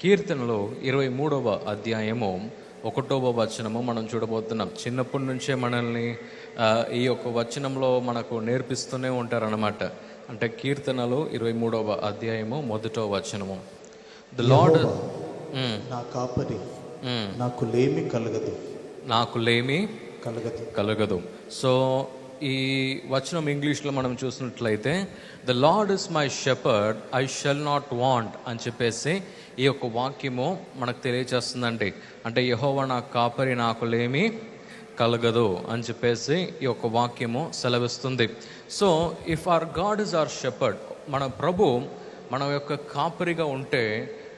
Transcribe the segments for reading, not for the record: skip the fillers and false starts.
కీర్తనలు 23వ అధ్యాయము 1వ వచనము మనం చూడబోతున్నాం. చిన్నప్పటి నుంచే మనల్ని ఈ యొక్క వచనంలో మనకు నేర్పిస్తూనే ఉంటారన్నమాట. అంటే కీర్తనలు 23వ అధ్యాయము 1వ వచనము, ది లార్డ్ నా కాపరి, నాకు లేమి కలగదు, నాకు లేమి కలగదు. సో ఈ వచనం ఇంగ్లీష్లో మనం చూసినట్లయితే, the lord is my shepherd, I shall not want అని చెప్పేసి ఈ యొక్క వాక్యము మనకు తెలియచేస్తుందండి. అంటే యెహోవా నా కాపరి, నాకు లేమి కలగదు అని చెప్పేసి ఈ యొక్క వాక్యము సెలవిస్తుంది. So if hour God is our shepherd, మన ప్రభు మన యొక్క కాపరిగా ఉంటే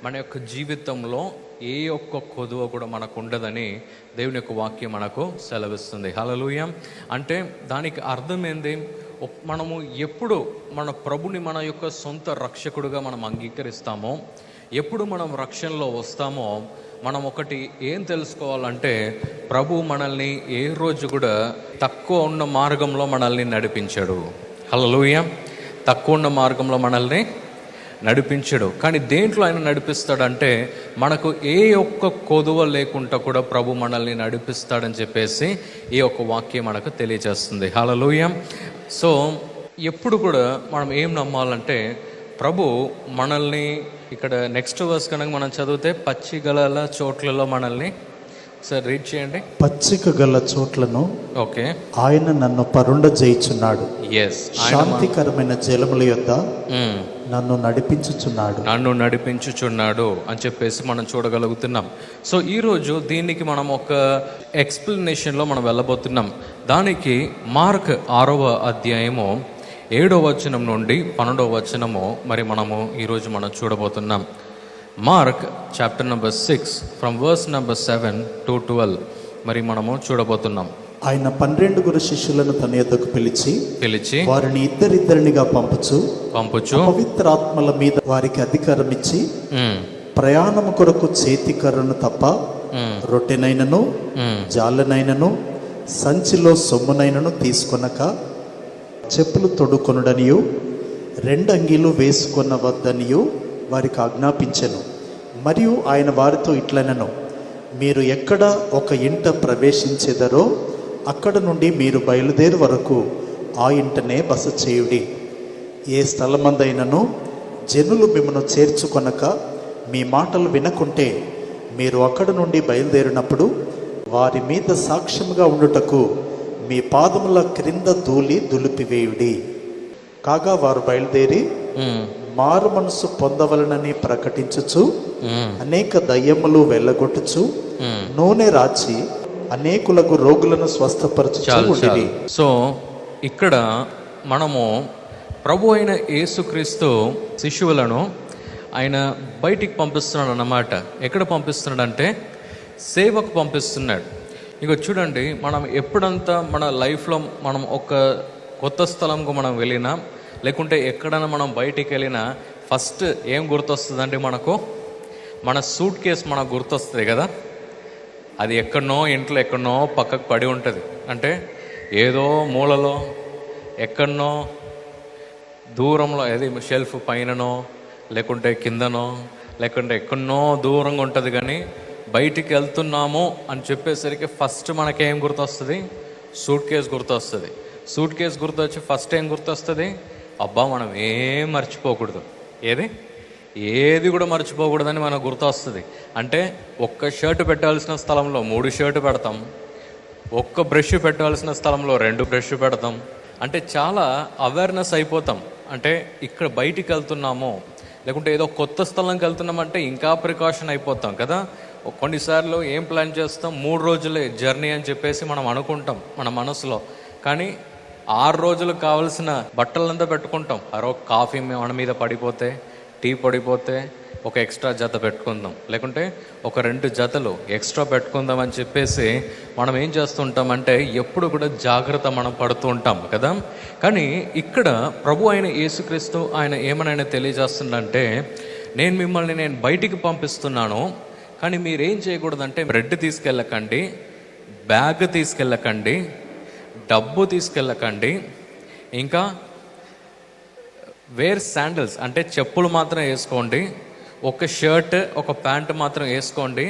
మన యొక్క జీవితంలో ఏ ఒక్క కొదువ కూడా మనకు ఉండదని దేవుని యొక్క వాక్యం మనకు సెలవిస్తుంది. హల్లెలూయా. అంటే దానికి అర్థం ఏంది? మనము ఎప్పుడు మన ప్రభుని మన యొక్క సొంత రక్షకుడుగా మనం అంగీకరిస్తామో, ఎప్పుడు మనం రక్షణలో వస్తామో, మనం ఒకటి ఏం తెలుసుకోవాలంటే, ప్రభు మనల్ని ఏ రోజు కూడా తక్కువ ఉన్న మార్గంలో మనల్ని నడిపించాడు. హల్లెలూయా. తక్కువ ఉన్న మార్గంలో మనల్ని నడిపించడు. కానీ దేంట్లో ఆయన నడిపిస్తాడంటే, మనకు ఏ ఒక్క కొదువ లేకుండా కూడా ప్రభు మనల్ని నడిపిస్తాడని చెప్పేసి ఈ యొక్క వాక్యం మనకు తెలియజేస్తుంది. హల్లెలూయా. సో ఎప్పుడు కూడా మనం ఏం నమ్మాలంటే, ప్రభు మనల్ని ఇక్కడ నెక్స్ట్ వర్స్ కనుక మనం చదివితే, పచ్చిగల చోట్లలో మనల్ని సార్ రీడ్ చేయండి. పచ్చిక గల చోట్లను ఓకే ఆయన నన్ను పరుండ చేయుచున్నాడు, శాంతికరమైన జలముల యొద్ద నన్ను నడిపించుచున్నాడు అని చెప్పేసి మనం చూడగలుగుతున్నాం. సో ఈరోజు దీనికి మనం ఒక ఎక్స్ప్లెనేషన్లో మనం వెళ్ళబోతున్నాం. దానికి మార్క్ 6వ అధ్యాయము 7వ వచనం నుండి 12వ వచనము మరి మనము ఈరోజు మనం చూడబోతున్నాం. Mark chapter number 6 from verse number 7 to 12 మరి మనము చూడబోతున్నాం. ఆయన 12 శిష్యులను తన యొద్దకు పిలిచి వారిని ఇద్దరిద్దరినిగా పంపుచు పవిత్రాత్మల మీద వారికి అధికారం ఇచ్చి, ప్రయాణము కొరకు చేతికర్రను తప్ప రొట్టెనైనను జాలనైనను సంచిలో సొమ్మునైనను తీసుకొనక, చెప్పులు తొడుకొనుడనియు 2 అంగీలు వేసుకొనవద్దనియు వారికి ఆజ్ఞాపించెను. మరియు ఆయన వారితో ఇట్లనెను, మీరు ఎక్కడ ఒక ఇంట ప్రవేశించెదరో అక్కడ నుండి మీరు బయలుదేరు వరకు ఆ ఇంటనే బస చేయుడి. ఏ స్థలమందైనను జనులు మిమ్మను చేర్చుకొనక మీ మాటలు వినకుంటే, మీరు అక్కడ నుండి బయలుదేరినప్పుడు వారి మీద సాక్ష్యంగా ఉండుటకు మీ పాదముల క్రింద ధూళి దులిపివేయుడి. కాగా వారు బయలుదేరి మారు మనసు పొందవలనని ప్రకటించుచు అనేక దయ్యములు వెళ్ళగొట్టుచు నూనె రాచి అనేకులకు రోగులను స్వస్థపరచుచుండిరి. సో ఇక్కడ మనము ప్రభు అయిన యేసుక్రీస్తు శిష్యులను ఆయన బయటికి పంపిస్తున్నాడు అన్నమాట. ఎక్కడ పంపిస్తున్నాడంటే సేవకు పంపిస్తున్నాడు. ఇక చూడండి, మనం ఎప్పుడంతా మన లైఫ్లో మనం ఒక కొత్త స్థలంకు మనం వెళ్ళినా, లేకుంటే ఎక్కడైనా మనం బయటికి వెళ్ళినా, ఫస్ట్ ఏం గుర్తొస్తుందంటే మనకు మన సూట్ కేసు మనకు గుర్తొస్తుంది కదా. అది ఎక్కడనో ఇంట్లో ఎక్కడనో పక్కకు పడి ఉంటుంది. అంటే ఏదో మూలలో ఎక్కడనో దూరంలో, ఏది షెల్ఫ్ పైననో లేకుంటే కిందనో లేకుంటే ఎక్కడనో దూరంగా ఉంటుంది. కానీ బయటికి వెళ్తున్నాము అని చెప్పేసరికి ఫస్ట్ మనకేం గుర్తొస్తుంది? సూట్ కేసు గుర్తొస్తుంది. సూట్ కేసు గుర్తొచ్చి ఫస్ట్ ఏం గుర్తొస్తుంది? అబ్బా మనం ఏం మర్చిపోకూడదు, ఏది కూడా మర్చిపోకూడదని మనకు గుర్తొస్తుంది. అంటే ఒక్క షర్ట్ పెట్టాల్సిన స్థలంలో 3 షర్ట్ పెడతాం, ఒక్క బ్రష్ పెట్టాల్సిన స్థలంలో 2 బ్రష్ పెడతాం. అంటే చాలా అవేర్నెస్ అయిపోతాం. అంటే ఇక్కడ బయటికి వెళ్తున్నాము, లేకుంటే ఏదో కొత్త స్థలంకి వెళ్తున్నామంటే ఇంకా ప్రికాషన్ అయిపోతాం కదా. కొన్నిసార్లు ఏం ప్లాన్ చేస్తాం, 3 రోజులే జర్నీ అని చెప్పేసి మనం అనుకుంటాం మన మనసులో. కానీ 6 రోజులకు కావాల్సిన బట్టలంతా పెట్టుకుంటాం. కాఫీ మన మీద పడిపోతే, టీ పడిపోతే ఒక ఎక్స్ట్రా జత పెట్టుకుందాం, లేకుంటే ఒక 2 జతలు ఎక్స్ట్రా పెట్టుకుందాం అని చెప్పేసి మనం ఏం చేస్తుంటామంటే ఎప్పుడు కూడా జాగ్రత్త మనం పడుతూ ఉంటాం కదా. కానీ ఇక్కడ ప్రభు అయిన యేసుక్రీస్తు ఆయన ఏమనైనా తెలియజేస్తుందంటే, నేను మిమ్మల్ని బయటికి పంపిస్తున్నాను, కానీ మీరేం చేయకూడదంటే బ్రెడ్ తీసుకెళ్ళకండి, బ్యాగ్ తీసుకెళ్ళకండి, డబ్బు తీసుకెళ్ళకండి, ఇంకా వేర్ శాండల్స్ అంటే చెప్పులు మాత్రం వేసుకోండి, ఒక షర్ట్ ఒక ప్యాంట్ మాత్రం వేసుకోండి,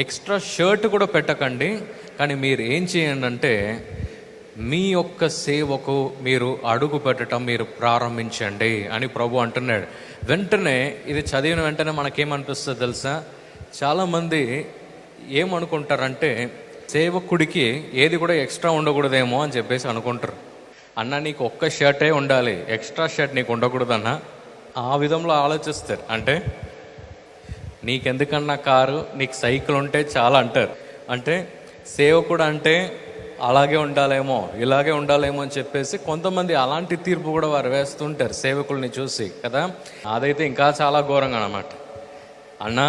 ఎక్స్ట్రా షర్ట్ కూడా పెట్టకండి. కానీ మీరు ఏం చేయండి అంటే మీ యొక్క సేవకు మీరు అడుగు పెట్టడం మీరు ప్రారంభించండి అని ప్రభు అంటున్నాడు. వెంటనే ఇది చదివిన వెంటనే మనకేమనిపిస్తుంది తెలుసా? చాలామంది ఏమనుకుంటారంటే సేవకుడికి ఏది కూడా ఎక్స్ట్రా ఉండకూడదేమో అని చెప్పేసి అనుకుంటారు. అన్న నీకు ఒక్క షర్టే ఉండాలి, ఎక్స్ట్రా షర్ట్ నీకు ఉండకూడదన్న, ఆ విధంలో ఆలోచిస్తారు. అంటే నీకెందుకన్నా కారు, నీకు సైకిల్ ఉంటే చాలా అంటారు. అంటే సేవకుడు అంటే అలాగే ఉండాలేమో ఇలాగే ఉండాలేమో అని చెప్పేసి కొంతమంది అలాంటి తీర్పు కూడా వారు వేస్తుంటారు సేవకుల్ని చూసి కదా. అదైతే ఇంకా చాలా ఘోరంగా అన్నమాట. అన్నా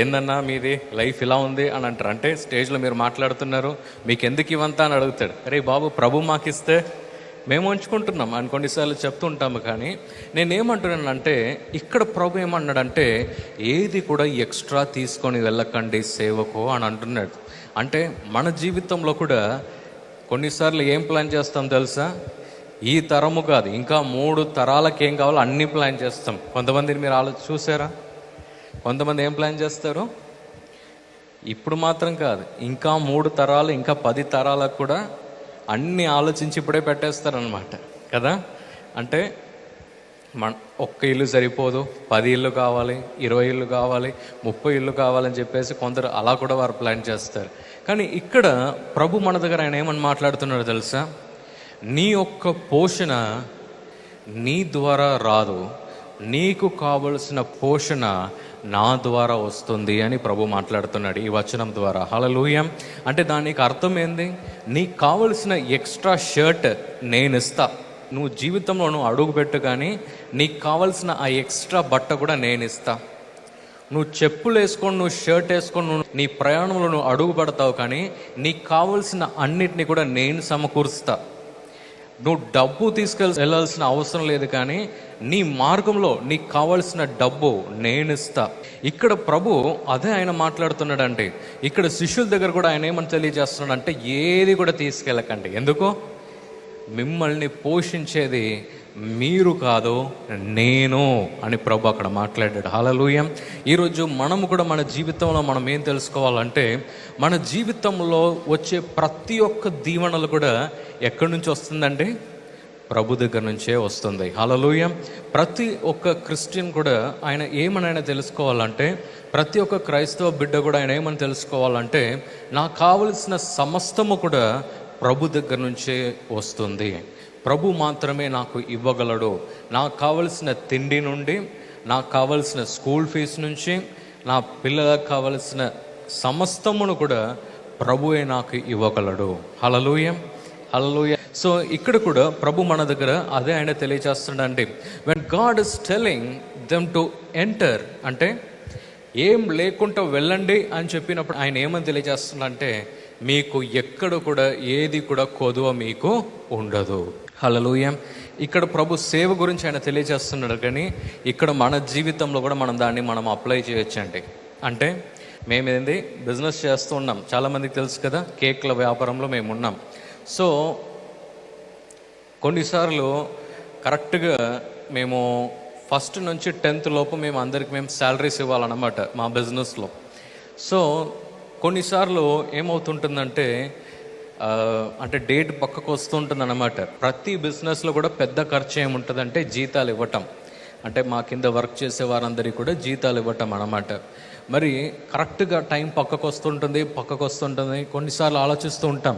ఏందన్నా మీది లైఫ్ ఇలా ఉంది అని అంటారు. అంటే స్టేజ్లో మీరు మాట్లాడుతున్నారు, మీకు ఎందుకు ఇవంతా అని అడుగుతాడు. అరే బాబు, ప్రభు మాకు ఇస్తే మేము ఉంచుకుంటున్నాం అని కొన్నిసార్లు చెప్తూ ఉంటాము. కానీ నేనేమంటున్నానంటే ఇక్కడ ప్రభు ఏమన్నాడంటే ఏది కూడా ఎక్స్ట్రా తీసుకొని వెళ్ళకండి సేవకు అని అంటున్నాడు. అంటే మన జీవితంలో కూడా కొన్నిసార్లు ఏం ప్లాన్ చేస్తాం తెలుసా? ఈ తరము కాదు, ఇంకా 3 తరాలకు ఏం కావాలో అన్నీ ప్లాన్ చేస్తాం. కొంతమందిని మీరు చూసారా? కొంతమంది ఏం ప్లాన్ చేస్తారు? ఇప్పుడు మాత్రం కాదు, ఇంకా 3 తరాలు, ఇంకా 10 తరాలకు కూడా అన్నీ ఆలోచించి ఇప్పుడే పెట్టేస్తారనమాట కదా. అంటే ఒక్క ఇల్లు సరిపోదు, 10 ఇల్లు కావాలి, 20 ఇల్లు కావాలి, 30 ఇల్లు కావాలని చెప్పేసి కొందరు అలా కూడా వారు ప్లాన్ చేస్తారు. కానీ ఇక్కడ ప్రభు మన దగ్గర ఆయన ఏమని మాట్లాడుతున్నాడో తెలుసా? నీ యొక్క పోషణ నీ ద్వారా రాదు, నీకు కావలసిన పోషణ నా ద్వారా వస్తుంది అని ప్రభు మాట్లాడుతున్నాడు ఈ వచనం ద్వారా. హల్లెలూయా. అంటే దానికి అర్థం ఏంది? నీకు కావలసిన ఎక్స్ట్రా షర్ట్ నేను ఇస్తా, నువ్వు జీవితంలో నువ్వు అడుగు పెట్టు, కానీ నీకు కావలసిన ఆ ఎక్స్ట్రా బట్ట కూడా నేను ఇస్తా. నువ్వు చెప్పులు వేసుకొని, నువ్వు షర్ట్ వేసుకొని నువ్వు నీ ప్రయాణంలో నువ్వు అడుగు పెడతావు, కానీ నీకు కావలసిన అన్నిటినీ కూడా నేను సమకూరుస్తా. నువ్వు డబ్బు వెళ్ళాల్సిన అవసరం లేదు, కానీ నీ మార్గంలో నీకు కావాల్సిన డబ్బు నేను ఇస్తా. ఇక్కడ ప్రభు అదే ఆయన మాట్లాడుతున్నాడంటే ఇక్కడ శిష్యుల దగ్గర కూడా ఆయన ఏమని తెలియజేస్తున్నాడంటే ఏది కూడా తీసుకెళ్ళకండి. ఎందుకు? మిమ్మల్ని పోషించేది మీరు కాదు, నేను అని ప్రభు అక్కడ మాట్లాడాడు. హల్లెలూయా. ఈరోజు మనము కూడా మన జీవితంలో మనం ఏం తెలుసుకోవాలంటే మన జీవితంలో వచ్చే ప్రతి ఒక్క దీవెనలు కూడా ఎక్కడి నుంచి వస్తుందండి? ప్రభు దగ్గర నుంచే వస్తుంది. హల్లెలూయా. ప్రతి ఒక్క క్రిస్టియన్ కూడా ఆయన ఏమనైనా తెలుసుకోవాలంటే, ప్రతి ఒక్క క్రైస్తవ బిడ్డ కూడా ఆయన ఏమని తెలుసుకోవాలంటే నాకు కావలసిన సమస్తము కూడా ప్రభు దగ్గర నుంచే వస్తుంది. ప్రభు మాత్రమే నాకు ఇవ్వగలడు. నాకు కావలసిన తిండి నుండి, నాకు కావలసిన స్కూల్ ఫీజు నుంచి, నా పిల్లలకు కావలసిన సమస్తమును కూడా ప్రభువే నాకు ఇవ్వగలడు. హల్లెలూయా, హల్లెలూయా. సో ఇక్కడ కూడా ప్రభు మన దగ్గర అదే ఆయన తెలియజేస్తున్నాడండి. When God is telling them to enter, అంటే ఏం లేకుండా వెళ్ళండి అని చెప్పినప్పుడు ఆయన ఏమని తెలియజేస్తున్నాడంటే మీకు ఎక్కడ కూడా ఏది కూడా కొదువ మీకు ఉండదు. హల్లెలూయా. ఇక్కడ ప్రభు సేవ గురించి ఆయన తెలియజేస్తున్నాడు, కానీ ఇక్కడ మన జీవితంలో కూడా మనం అప్లై చేయొచ్చండి. అంటే మేమేంది బిజినెస్ చేస్తూ ఉన్నాం, చాలామందికి తెలుసు కదా, కేక్ల వ్యాపారంలో మేము ఉన్నాం. సో కొన్నిసార్లు కరెక్ట్గా మేము 1st నుంచి 10th లోపు మేము అందరికి శాలరీస్ ఇవ్వాలన్నమాట మా బిజినెస్లో. సో కొన్నిసార్లు ఏమవుతుంటుందంటే అంటే డేట్ పక్కకు వస్తుంటుంది అన్నమాట. ప్రతి బిజినెస్లో కూడా పెద్ద ఖర్చు ఏముంటుందంటే జీతాలు ఇవ్వటం, అంటే మా కింద వర్క్ చేసే వారందరికీ కూడా జీతాలు ఇవ్వటం అన్నమాట. మరి కరెక్ట్గా టైం పక్కకు వస్తుంటుంది. కొన్నిసార్లు ఆలోచిస్తూ ఉంటాం,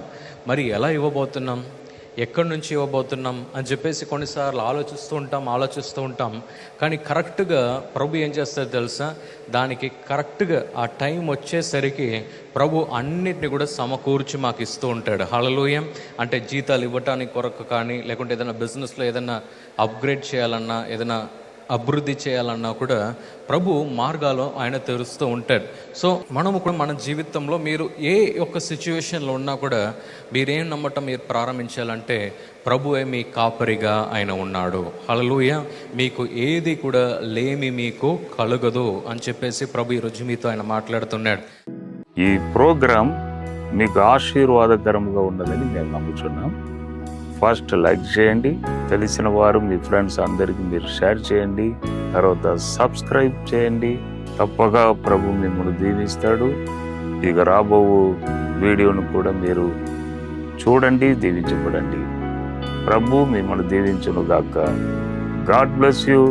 మరి ఎలా ఇవ్వబోతున్నాం, ఎక్కడి నుంచి ఇవ్వబోతున్నాం అని చెప్పేసి కొన్నిసార్లు ఆలోచిస్తూ ఉంటాం. కానీ కరెక్ట్గా ప్రభు ఏం చేస్తారో తెలుసా? దానికి కరెక్ట్గా ఆ టైం వచ్చేసరికి ప్రభు అన్నిటిని కూడా సమకూర్చి మాకు ఇస్తూ ఉంటాడు. హల్లెలూయా. అంటే జీతాలు ఇవ్వటానికి కొరకు కానీ, లేకుంటే ఏదైనా బిజినెస్లో ఏదైనా అప్గ్రేడ్ చేయాలన్నా, ఏదైనా అభివృద్ధి చేయాలన్నా కూడా ప్రభు మార్గాలు ఆయన తెరుస్తూ ఉంటాడు. సో మనము కూడా మన జీవితంలో మీరు ఏ ఒక్క సిచ్యువేషన్లో ఉన్నా కూడా మీరేం నమ్మటం మీరు ప్రారంభించాలంటే ప్రభువే మీ కాపరిగా ఆయన ఉన్నాడు. హల్లెలూయా. మీకు ఏది కూడా లేమి మీకు కలుగదు అని చెప్పేసి ప్రభు ఈరోజు మీతో ఆయన మాట్లాడుతున్నాడు. ఈ ప్రోగ్రాం మీకు ఆశీర్వాదకరంగా ఉన్నదని మేము నమ్ముతున్నాం. ఫస్ట్ లైక్ చేయండి, తెలిసిన వారు మీ ఫ్రెండ్స్ అందరికీ మీరు షేర్ చేయండి. తర్వాత సబ్స్క్రైబ్ చేయండి. తప్పగా ప్రభు మిమ్మల్ని దీవిస్తాడు. ఇక రాబో వీడియోను కూడా మీరు చూడండి, దీవించబడండి. ప్రభు మిమ్మల్ని దీవించును గాక. God bless you.